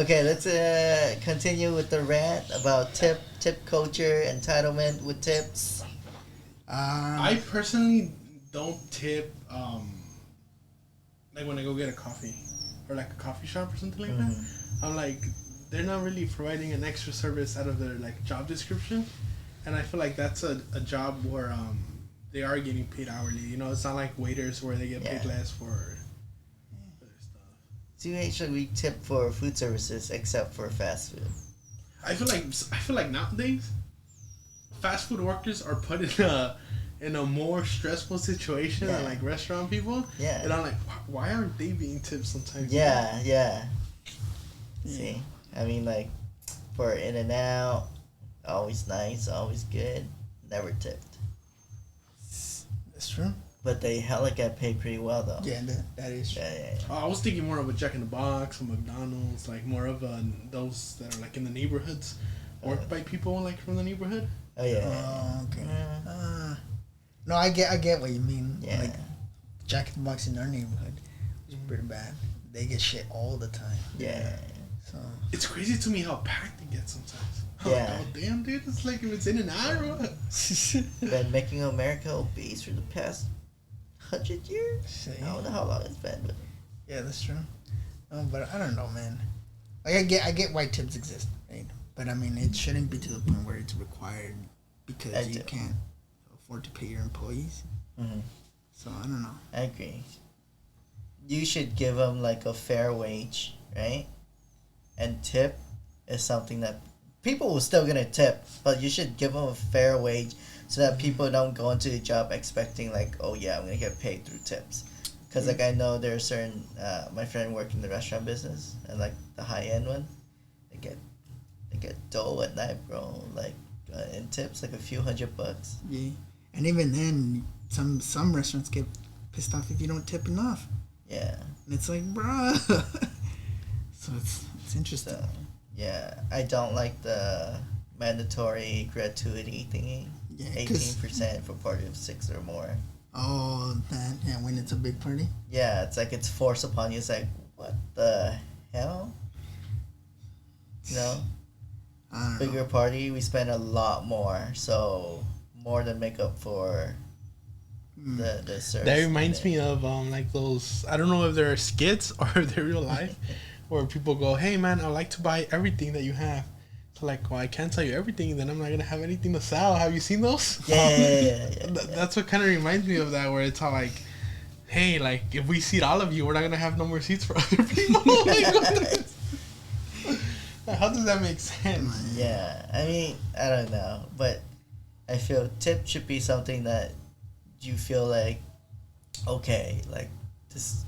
Okay, let's continue with the rant about tip culture, entitlement with tips. I personally don't tip like when I go get a coffee or like a coffee shop or something like that. I'm like, they're not really providing an extra service out of their like job description, and I feel like that's a job where they are getting paid hourly. You know, it's not like waiters where they get paid less for their stuff. So usually we tip for food services except for fast food. I feel like nowadays, fast food workers are put in a more stressful situation than like restaurant people. Yeah. And I'm like, why aren't they being tipped sometimes? Yeah. See, I mean, like for In-N-Out, always nice, always good, never tipped. That's true. But they hella get paid pretty well though. Yeah, that is true. Yeah. I was thinking more of a Jack in the Box, a McDonald's, like more of those that are like in the neighborhoods, worked by people like from the neighborhood. Oh yeah. Oh, okay. No, I get what you mean. Yeah. Like Jack in the Box in our neighborhood is pretty bad. They get shit all the time. Yeah. So it's crazy to me how packed it gets sometimes. Yeah. Oh damn, dude! It's like if it's In-N-Out or what? Been making America obese for the past 100 years. See? I don't know how long it's been, but yeah, that's true. But I don't know, man. Like I get why tips exist, right? But I mean, it shouldn't be to the point where it's required because you can't afford to pay your employees. Mm-hmm. So I don't know. I agree. You should give them like a fair wage, right? And tip is something that people will still gonna tip, but you should give them a fair wage so that people don't go into the job expecting like, oh yeah, I'm gonna get paid through tips. Because like I know there are certain my friend worked in the restaurant business and like the high end one, they get dough at night, bro. Like in tips, like a few $100. Yeah, and even then, some restaurants get pissed off if you don't tip enough. Yeah. And it's like, bruh. So it's interesting. So, yeah, I don't like the mandatory gratuity thingy. Yeah, 18% for party of 6 or more. Oh, that, yeah, when it's a big party? Yeah, it's like it's forced upon you. It's like, what the hell? You know? Bigger party, we spend a lot more. So, more than make up for the service. That reminds me of like those, I don't know if they're skits or if they're real life, where people go, hey man, I'd like to buy everything that you have. So like, well, I can't tell you everything, then I'm not gonna have anything to sell. Have you seen those? Yeah. That's what kind of reminds me of that, where it's all like, hey, like if we seat all of you, we're not gonna have no more seats for other people. Like, how does that make sense? Yeah, I mean, I don't know, but I feel tip should be something that you feel like, okay, like this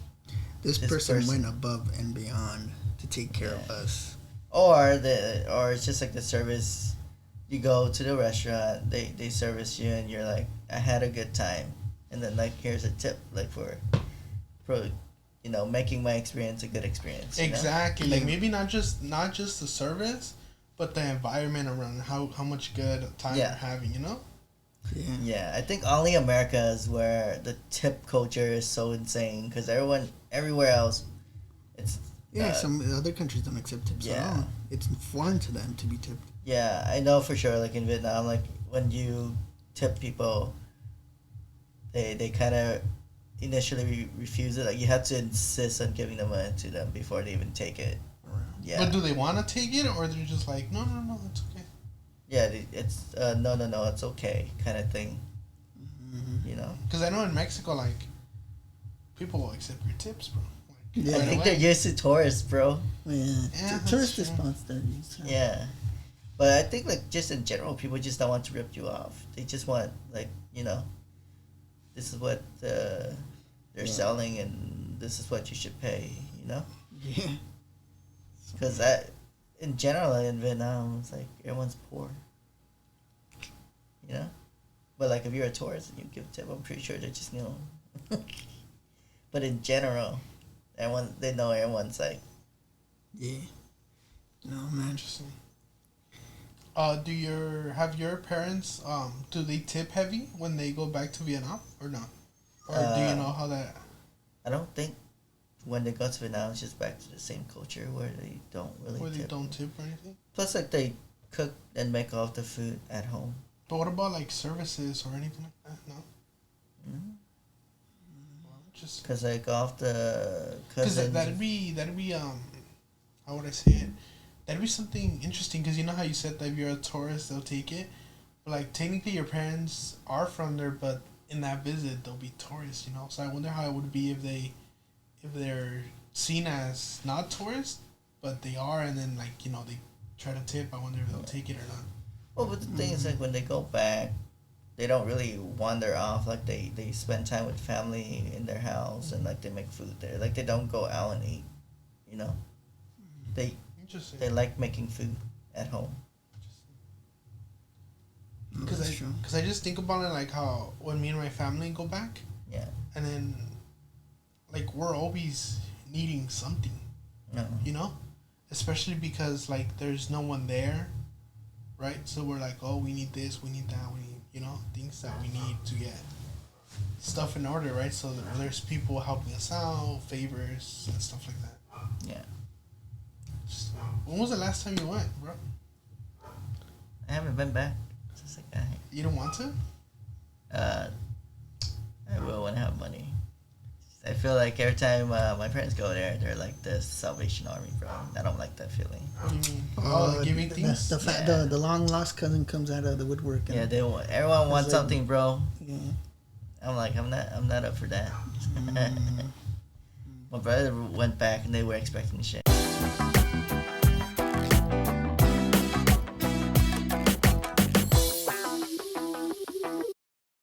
person went above and beyond to take care of us. Or it's just like the service. You go to the restaurant, they service you, and you're like, I had a good time, and then like here's a tip, like for making my experience a good experience. Exactly, like maybe not just the service, but the environment around how much good time you're having. Yeah, I think only America is where the tip culture is so insane because everywhere else, it's some other countries don't accept tips at all. It's foreign to them to be tipped. Yeah, I know for sure. Like in Vietnam, like when you tip people, they kind of initially refuse it. Like you have to insist on giving them money to them before they even take it. Yeah. But do they want to take it, or they're just like, no, it's okay? Yeah, it's no, it's okay kind of thing. Mm-hmm. Because I know in Mexico, like, people will accept your tips, bro. Like, I think they're used to tourists, bro. Yeah, tourist response there. Yeah, but I think like just in general, people just don't want to rip you off. They just want like this is what they're selling, and this is what you should pay. Yeah. Because in general in Vietnam, it's like everyone's poor. But like if you're a tourist and you give tip, I'm pretty sure they just know. But in general, they know everyone's like. Yeah. No, man. Interesting. Have your parents do they tip heavy when they go back to Vietnam or not? Or do you know how that? I don't think when they go to Vietnam, it's just back to the same culture where they don't really Where they tip. don't tip or anything. Plus, like, they cook and make all the food at home. But what about like services or anything like that? No. Mm-hmm. Well, just Because, like, off the because cousins... that'd be how would I say it? That'd be something interesting because you know how you said that if you're a tourist they'll take it, but like technically your parents are from there, but in that visit they'll be tourists, you know. So I wonder how it would be if they're seen as not tourists, but they are, and then like you know they try to tip. I wonder if they'll take it or not. Well, but the thing is, like, when they go back, they don't really wander off. Like, they spend time with family in their house, and, like, they make food there. Like, they don't go out and eat, you know? Interesting. They like making food at home. Because That's true. I just think about it like how when me and my family go back, Yeah. and then like we're always needing something, No. you know, especially because like there's no one there, right? So we're like, oh, we need this, we need that, we need, you know, things that we need to get stuff in order, right? So that there's people helping us out, favors and stuff like that. Yeah. Just, when was the last time you went, bro? I haven't been back. It's just like, You don't want to? I will when I have money. I feel like every time my parents go there, they're like the Salvation Army, bro. I don't like that feeling. What do you mean? Oh, giving things? The long lost cousin comes out of the woodwork. And, Yeah, everyone wants like- something, bro. yeah. I'm like, I'm not up for that. Mm. My brother went back and they were expecting shit.